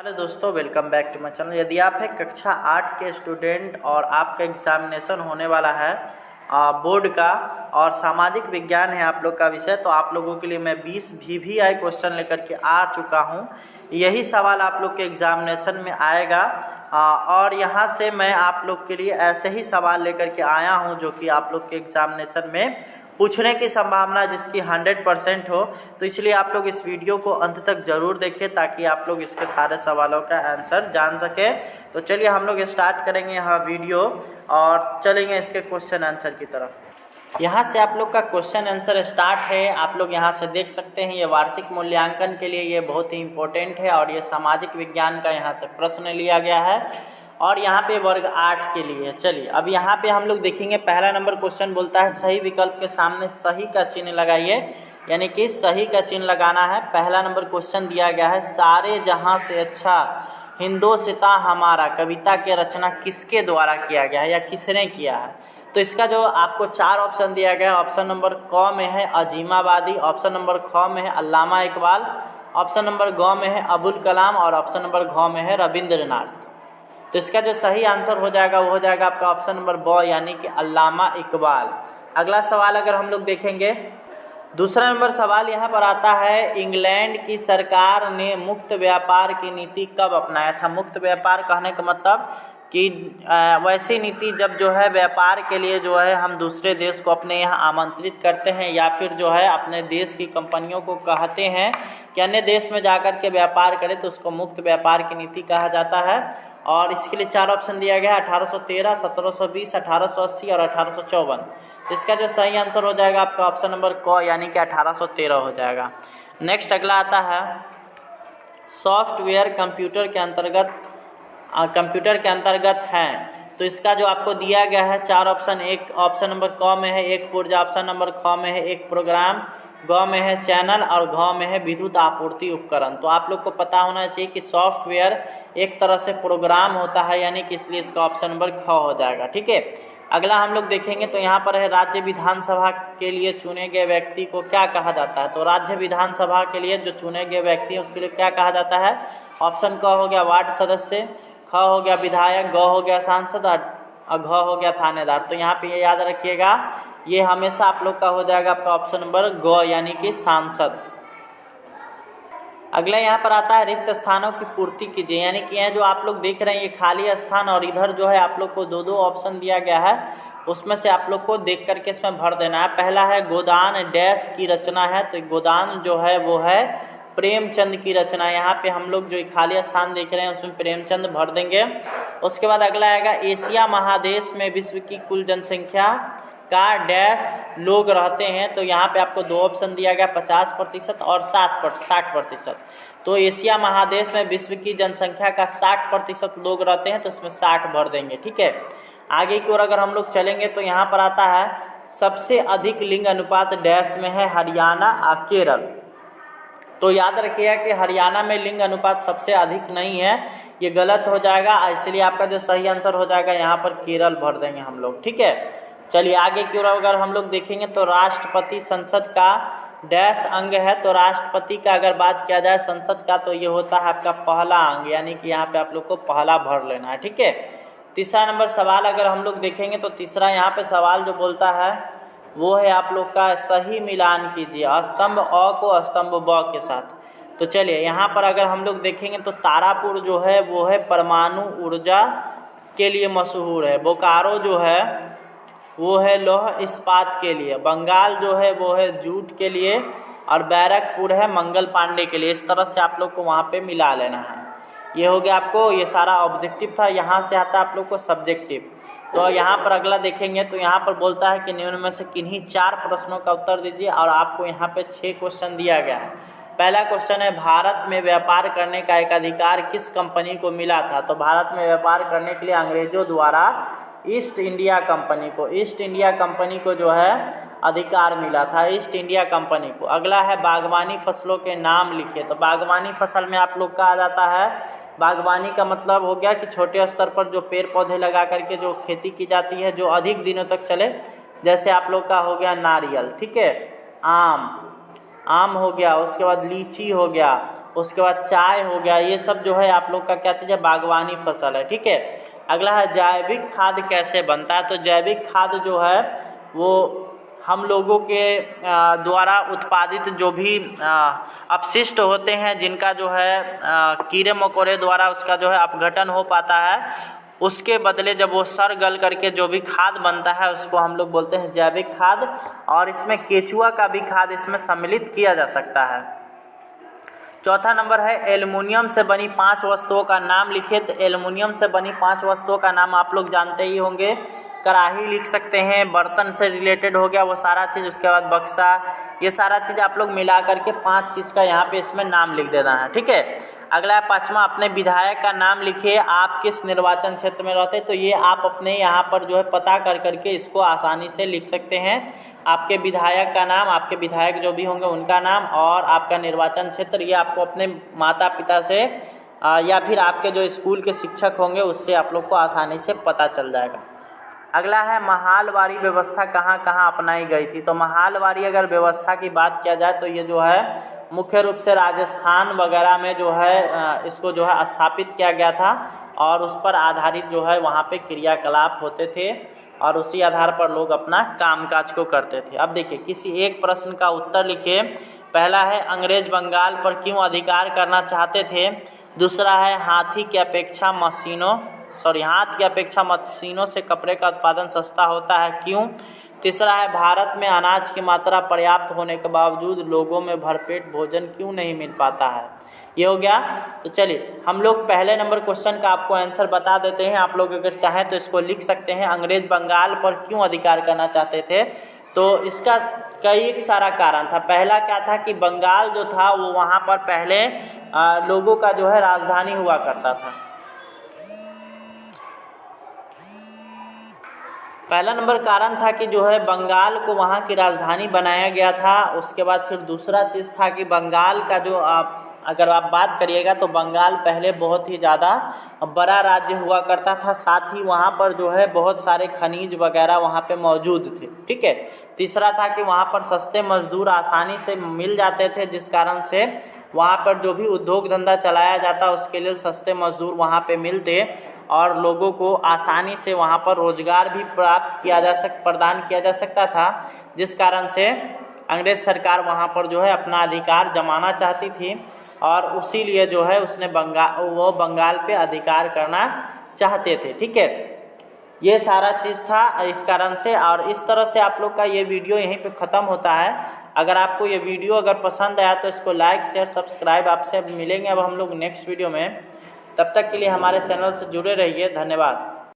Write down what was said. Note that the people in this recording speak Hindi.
हेलो दोस्तों, welcome back to my channel. यदि आप हैं कक्षा 8 के स्टूडेंट और आपका एग्जामिनेशन होने वाला है बोर्ड का और सामाजिक विज्ञान है आप लोग का विषय, तो आप लोगों के लिए मैं 20 VVI क्वेश्चन लेकर के आ चुका हूं। यही सवाल आप लोग के एग्जामिनेशन में आएगा और यहां से मैं आप लोग के लिए ऐसे ही सवाल लेकर के आया हूं जो कि आप लोग के एग्जामिनेशन में पूछने की संभावना जिसकी 100% हो। तो इसलिए आप लोग इस वीडियो को अंत तक ज़रूर देखें ताकि आप लोग इसके सारे सवालों का आंसर जान सके। तो चलिए हम लोग स्टार्ट करेंगे यहाँ वीडियो और चलेंगे इसके क्वेश्चन आंसर की तरफ। यहाँ से आप लोग का क्वेश्चन आंसर स्टार्ट है। आप लोग यहाँ से देख सकते हैं, ये वार्षिक मूल्यांकन के लिए ये बहुत ही इम्पोर्टेंट है और ये सामाजिक विज्ञान का यहाँ से प्रश्न लिया गया है और यहाँ पे वर्ग 8 के लिए। चलिए अब यहाँ पे हम लोग देखेंगे, पहला नंबर क्वेश्चन बोलता है सही विकल्प के सामने सही का चिन्ह लगाइए, यानी कि सही का चिन्ह लगाना है। पहला नंबर क्वेश्चन दिया गया है, सारे जहां से अच्छा हिंदोसिता हमारा कविता के रचना किसके द्वारा किया गया है या किसने किया है। तो इसका जो आपको 4 ऑप्शन दिया गया है, ऑप्शन नंबर क में है अजीमाबादी, ऑप्शन नंबर ख में है अल्लामा इकबाल, ऑप्शन नंबर ग में है अबुल कलाम और ऑप्शन नंबर घ में है रविंद्रनाथ। तो इसका जो सही आंसर हो जाएगा वो हो जाएगा आपका ऑप्शन नंबर ब, यानी कि अल्लामा इकबाल। अगला सवाल अगर हम लोग देखेंगे, दूसरा नंबर सवाल यहाँ पर आता है, इंग्लैंड की सरकार ने मुक्त व्यापार की नीति कब अपनाया था। मुक्त व्यापार कहने का मतलब कि वैसी नीति जब जो है व्यापार के लिए जो है हम दूसरे देश को अपने यहाँ आमंत्रित करते हैं या फिर जो है अपने देश की कंपनियों को कहते हैं कि अन्य देश में जाकर के व्यापार करें, तो उसको मुक्त व्यापार की नीति कहा जाता है। और इसके लिए 4 ऑप्शन दिया गया है, 1813, 1720, 1880 और 1854। तो इसका जो सही आंसर हो जाएगा आपका ऑप्शन नंबर क, यानी कि 1813 हो जाएगा। नेक्स्ट अगला आता है, सॉफ्टवेयर कंप्यूटर के अंतर्गत हैं। तो इसका जो आपको दिया गया है 4 ऑप्शन, एक ऑप्शन नंबर क में है एक पुर्जा, ऑप्शन नंबर ख में है एक प्रोग्राम, ग में है चैनल और घ में है विद्युत आपूर्ति उपकरण। तो आप लोग को पता होना चाहिए कि सॉफ्टवेयर एक तरह से प्रोग्राम होता है, यानी कि इसलिए इसका ऑप्शन नंबर ख हो जाएगा। ठीक है, अगला हम लोग देखेंगे तो यहाँ पर है, राज्य विधानसभा के लिए चुने गए व्यक्ति को क्या कहा जाता है। तो राज्य विधानसभा के लिए जो चुने गए व्यक्ति हैं उसके लिए क्या कहा जाता है। ऑप्शन क हो गया वार्ड सदस्य, ख हो गया विधायक, ग हो गया सांसद और घ हो गया थानेदार। तो यहाँ पे ये याद रखिएगा, ये हमेशा आप लोग का हो जाएगा आपका ऑप्शन नंबर ग, यानी कि सांसद। अगला यहाँ पर आता है, रिक्त स्थानों की पूर्ति कीजिए, यानी कि यह जो आप लोग देख रहे हैं ये खाली स्थान और इधर जो है आप लोग को 2 ऑप्शन दिया गया है, उसमें से आप लोग को देख करके इसमें भर देना है। पहला है गोदान डैश की रचना है, तो गोदान जो है वो है प्रेमचंद की रचना। यहाँ पे हम लोग जो खाली स्थान देख रहे हैं उसमें प्रेमचंद भर देंगे। उसके बाद अगला आएगा, एशिया महादेश में विश्व की कुल जनसंख्या का डैश लोग रहते हैं। तो यहाँ पे आपको 2 ऑप्शन दिया गया, 50% और 60%। तो एशिया महादेश में विश्व की जनसंख्या का 60% लोग रहते हैं, तो उसमें 60 भर देंगे। ठीक है, आगे की ओर अगर हम लोग चलेंगे तो यहाँ पर आता है, सबसे अधिक लिंग अनुपात डैश में है हरियाणा और केरल। तो याद रखिएगा कि हरियाणा में लिंग अनुपात सबसे अधिक नहीं है, ये गलत हो जाएगा, इसलिए आपका जो सही आंसर हो जाएगा यहाँ पर केरल भर देंगे हम लोग। ठीक है, चलिए आगे की ओर अगर हम लोग देखेंगे तो राष्ट्रपति संसद का डैश अंग है। तो राष्ट्रपति का अगर बात किया जाए संसद का, तो ये होता है आपका पहला अंग, यानी कि यहाँ पे आप लोग को पहला भर लेना है। ठीक है, तीसरा नंबर सवाल अगर हम लोग देखेंगे तो तीसरा यहाँ पे सवाल जो बोलता है वो है आप लोग का, सही मिलान कीजिए स्तंभ अ को स्तंभ ब के साथ। तो चलिए यहाँ पर अगर हम लोग देखेंगे तो तारापुर जो है वो है परमाणु ऊर्जा के लिए मशहूर है, बोकारो जो है वो है लौह इस्पात के लिए, बंगाल जो है वो है जूट के लिए और बैरकपुर है मंगल पांडे के लिए। इस तरह से आप लोग को वहाँ पे मिला लेना है। ये हो गया आपको, ये सारा ऑब्जेक्टिव था। यहाँ से आता है आप लोग को सब्जेक्टिव। तो यहाँ पर अगला देखेंगे तो यहाँ पर बोलता है कि निम्न में से किन्हीं 4 प्रश्नों का उत्तर दीजिए और आपको यहाँ पे 6 क्वेश्चन दिया गया है। पहला क्वेश्चन है, भारत में व्यापार करने का एक अधिकार किस कंपनी को मिला था। तो भारत में व्यापार करने के लिए अंग्रेजों द्वारा ईस्ट इंडिया कंपनी को जो है अधिकार मिला था, ईस्ट इंडिया कंपनी को। अगला है, बागवानी फसलों के नाम लिखिए। तो बागवानी फसल में आप लोग का आ जाता है, बागवानी का मतलब हो गया कि छोटे स्तर पर जो पेड़ पौधे लगा करके जो खेती की जाती है जो अधिक दिनों तक चले, जैसे आप लोग का हो गया नारियल। ठीक है, आम हो गया, उसके बाद लीची हो गया, उसके बाद चाय हो गया, ये सब जो है आप लोग का क्या चीज़ है, बागवानी फसल है। ठीक है, अगला है जैविक खाद कैसे बनता है। तो जैविक खाद जो है वो हम लोगों के द्वारा उत्पादित जो भी अपशिष्ट होते हैं, जिनका जो है कीड़े मकोड़े द्वारा उसका जो है अपघटन हो पाता है, उसके बदले जब वो सड़ गल करके जो भी खाद बनता है उसको हम लोग बोलते हैं जैविक खाद। और इसमें केचुआ का भी खाद इसमें सम्मिलित किया जा सकता है। चौथा नंबर है एल्युमिनियम से बनी 5 वस्तुओं का नाम लिखिए। तो एल्युमिनियम से बनी 5 वस्तुओं का नाम आप लोग जानते ही होंगे। कढ़ाई लिख सकते हैं, बर्तन से रिलेटेड हो गया वो सारा चीज़, उसके बाद बक्सा, ये सारा चीज़ आप लोग मिला करके 5 चीज़ का यहाँ पे इसमें नाम लिख देना है। ठीक है, अगला है 5वां, अपने विधायक का नाम लिखिए। आप किस निर्वाचन क्षेत्र में रहते हैं, तो ये आप अपने यहाँ पर जो है पता कर करके इसको आसानी से लिख सकते हैं। आपके विधायक का नाम, आपके विधायक जो भी होंगे उनका नाम और आपका निर्वाचन क्षेत्र, ये आपको अपने माता पिता से या फिर आपके जो स्कूल के शिक्षक होंगे उससे आप लोग को आसानी से पता चल जाएगा। अगला है महालवारी व्यवस्था कहाँ कहाँ अपनाई गई थी। तो महालवारी अगर व्यवस्था की बात किया जाए तो ये जो है मुख्य रूप से राजस्थान वगैरह में जो है इसको जो है स्थापित किया गया था और उस पर आधारित जो है वहाँ पे क्रियाकलाप होते थे और उसी आधार पर लोग अपना कामकाज को करते थे। अब देखिए किसी एक प्रश्न का उत्तर लिखिए। पहला है अंग्रेज बंगाल पर क्यों अधिकार करना चाहते थे। दूसरा है हाथ की अपेक्षा मशीनों से कपड़े का उत्पादन सस्ता होता है, क्यों। तीसरा है भारत में अनाज की मात्रा पर्याप्त होने के बावजूद लोगों में भरपेट भोजन क्यों नहीं मिल पाता है। ये हो गया। तो चलिए हम लोग पहले नंबर क्वेश्चन का आपको आंसर बता देते हैं। आप लोग अगर चाहें तो इसको लिख सकते हैं, अंग्रेज बंगाल पर क्यों अधिकार करना चाहते थे। तो इसका कई सारा कारण था। पहला क्या था कि बंगाल जो था वो वहाँ पर पहले लोगों का जो है राजधानी हुआ करता था। पहला नंबर कारण था कि जो है बंगाल को वहाँ की राजधानी बनाया गया था। उसके बाद फिर दूसरा चीज़ था कि बंगाल का जो अगर आप बात करिएगा तो बंगाल पहले बहुत ही ज़्यादा बड़ा राज्य हुआ करता था, साथ ही वहाँ पर जो है बहुत सारे खनिज वगैरह वहाँ पे मौजूद थे। ठीक है। तीसरा था कि वहाँ पर सस्ते मजदूर आसानी से मिल जाते थे, जिस कारण से वहाँ पर जो भी उद्योग धंधा चलाया जाता उसके लिए सस्ते मजदूर वहाँ पे मिलते और लोगों को आसानी से वहाँ पर रोजगार भी प्रदान किया जा सकता था, जिस कारण से अंग्रेज सरकार वहाँ पर जो है अपना अधिकार जमाना चाहती थी और उसी लिए जो है उसने बंगाल पे अधिकार करना चाहते थे। ठीक है, ये सारा चीज़ था इस कारण से। और इस तरह से आप लोग का ये वीडियो यहीं पे ख़त्म होता है। अगर आपको ये वीडियो अगर पसंद आया तो इसको लाइक शेयर सब्सक्राइब। आपसे मिलेंगे अब हम लोग नेक्स्ट वीडियो में। तब तक के लिए हमारे चैनल से जुड़े रहिए। धन्यवाद।